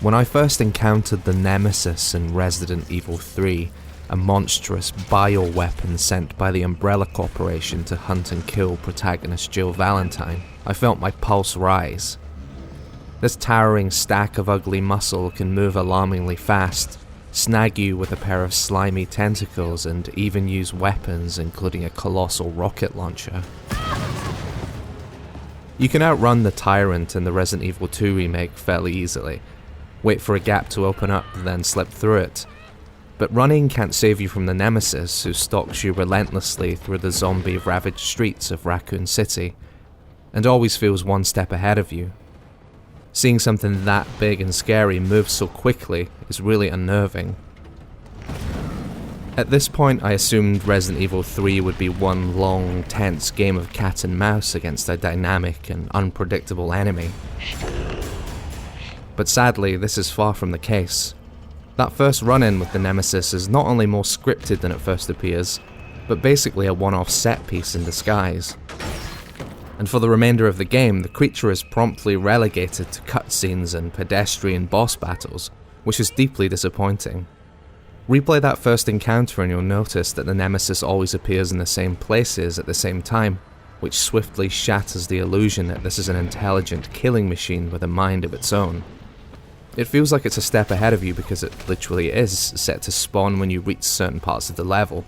When I first encountered the Nemesis in Resident Evil 3, a monstrous bioweapon sent by the Umbrella Corporation to hunt and kill protagonist Jill Valentine, I felt my pulse rise. This towering stack of ugly muscle can move alarmingly fast, snag you with a pair of slimy tentacles, and even use weapons including a colossal rocket launcher. You can outrun the Tyrant in the Resident Evil 2 remake fairly easily. Wait for a gap to open up, then slip through it. But running can't save you from the Nemesis, who stalks you relentlessly through the zombie-ravaged streets of Raccoon City, and always feels one step ahead of you. Seeing something that big and scary move so quickly is really unnerving. At this point, I assumed Resident Evil 3 would be one long, tense game of cat and mouse against a dynamic and unpredictable enemy. But sadly, this is far from the case. That first run-in with the Nemesis is not only more scripted than it first appears, but basically a one-off set piece in disguise. And for the remainder of the game, the creature is promptly relegated to cutscenes and pedestrian boss battles, which is deeply disappointing. Replay that first encounter and you'll notice that the Nemesis always appears in the same places at the same time, which swiftly shatters the illusion that this is an intelligent killing machine with a mind of its own. It feels like it's a step ahead of you because it literally is set to spawn when you reach certain parts of the level.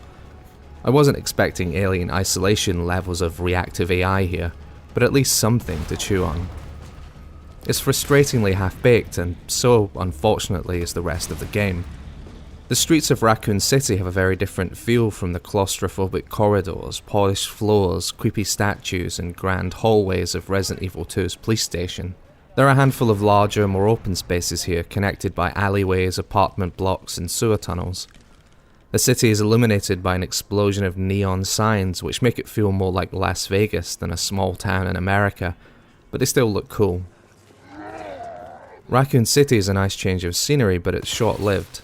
I wasn't expecting Alien Isolation levels of reactive AI here, but at least something to chew on. It's frustratingly half-baked, and so, unfortunately, is the rest of the game. The streets of Raccoon City have a very different feel from the claustrophobic corridors, polished floors, creepy statues, and grand hallways of Resident Evil 2's police station. There are a handful of larger, more open spaces here, connected by alleyways, apartment blocks, and sewer tunnels. The city is illuminated by an explosion of neon signs, which make it feel more like Las Vegas than a small town in America, but they still look cool. Raccoon City is a nice change of scenery, but it's short-lived.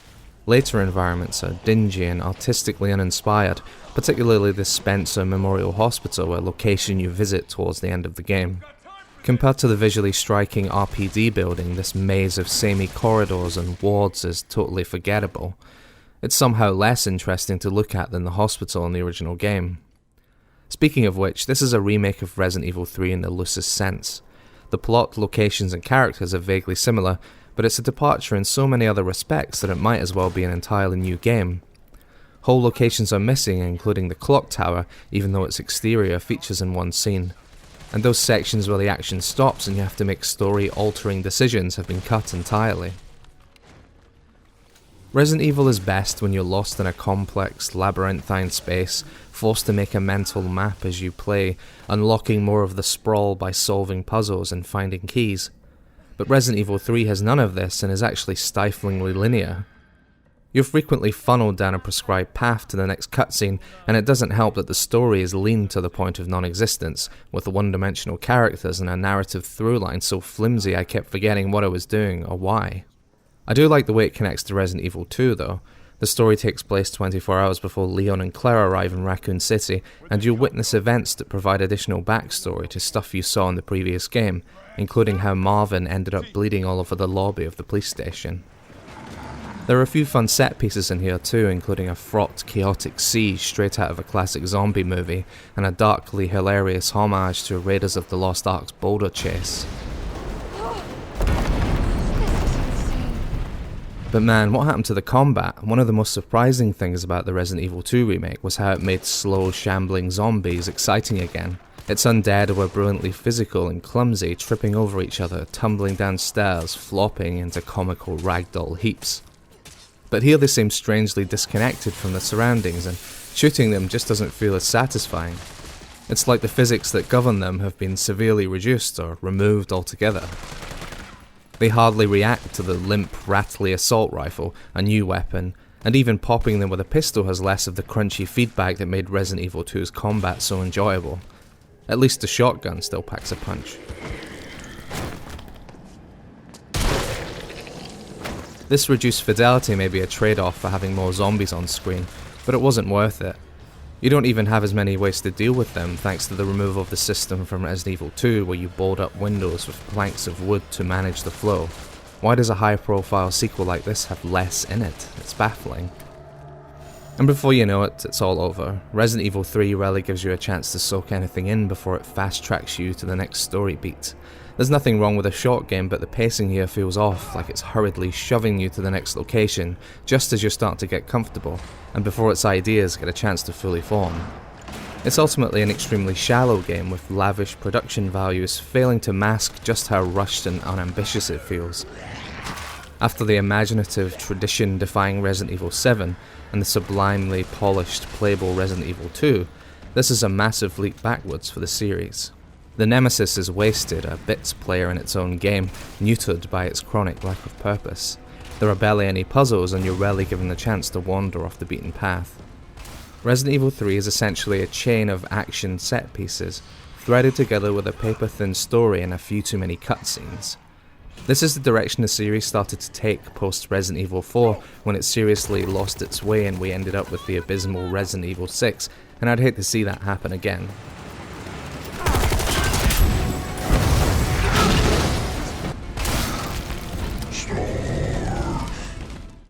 Later environments are dingy and artistically uninspired, particularly the Spencer Memorial Hospital, a location you visit towards the end of the game. Compared to the visually striking RPD building, this maze of samey corridors and wards is totally forgettable. It's somehow less interesting to look at than the hospital in the original game. Speaking of which, this is a remake of Resident Evil 3 in the loosest sense. The plot, locations and characters are vaguely similar, but it's a departure in so many other respects that it might as well be an entirely new game. Whole locations are missing, including the clock tower, even though its exterior features in one scene. And those sections where the action stops and you have to make story-altering decisions have been cut entirely. Resident Evil is best when you're lost in a complex, labyrinthine space, forced to make a mental map as you play, unlocking more of the sprawl by solving puzzles and finding keys. But Resident Evil 3 has none of this and is actually stiflingly linear. You're frequently funneled down a prescribed path to the next cutscene, and it doesn't help that the story is lean to the point of non-existence, with one-dimensional characters and a narrative through-line so flimsy I kept forgetting what I was doing or why. I do like the way it connects to Resident Evil 2 though. The story takes place 24 hours before Leon and Claire arrive in Raccoon City, and you'll witness events that provide additional backstory to stuff you saw in the previous game, including how Marvin ended up bleeding all over the lobby of the police station. There are a few fun set pieces in here too, including a fraught, chaotic siege straight out of a classic zombie movie, and a darkly hilarious homage to Raiders of the Lost Ark's boulder chase. But man, what happened to the combat? One of the most surprising things about the Resident Evil 2 remake was how it made slow, shambling zombies exciting again. Its undead were brilliantly physical and clumsy, tripping over each other, tumbling down stairs, flopping into comical ragdoll heaps. But here they seem strangely disconnected from the surroundings, and shooting them just doesn't feel as satisfying. It's like the physics that govern them have been severely reduced or removed altogether. They hardly react to the limp, rattly assault rifle, a new weapon, and even popping them with a pistol has less of the crunchy feedback that made Resident Evil 2's combat so enjoyable. At least the shotgun still packs a punch. This reduced fidelity may be a trade-off for having more zombies on screen, but it wasn't worth it. You don't even have as many ways to deal with them thanks to the removal of the system from Resident Evil 2 where you board up windows with planks of wood to manage the flow. Why does a high-profile sequel like this have less in it? It's baffling. And before you know it, it's all over. Resident Evil 3 rarely gives you a chance to soak anything in before it fast-tracks you to the next story beat. There's nothing wrong with a short game, but the pacing here feels off, like it's hurriedly shoving you to the next location just as you start to get comfortable, and before its ideas get a chance to fully form. It's ultimately an extremely shallow game with lavish production values failing to mask just how rushed and unambitious it feels. After the imaginative, tradition-defying Resident Evil 7 and the sublimely polished, playable Resident Evil 2, this is a massive leap backwards for the series. The Nemesis is wasted, a bits player in its own game, neutered by its chronic lack of purpose. There are barely any puzzles and you're rarely given the chance to wander off the beaten path. Resident Evil 3 is essentially a chain of action set pieces, threaded together with a paper-thin story and a few too many cutscenes. This is the direction the series started to take post Resident Evil 4 when it seriously lost its way and we ended up with the abysmal Resident Evil 6, and I'd hate to see that happen again.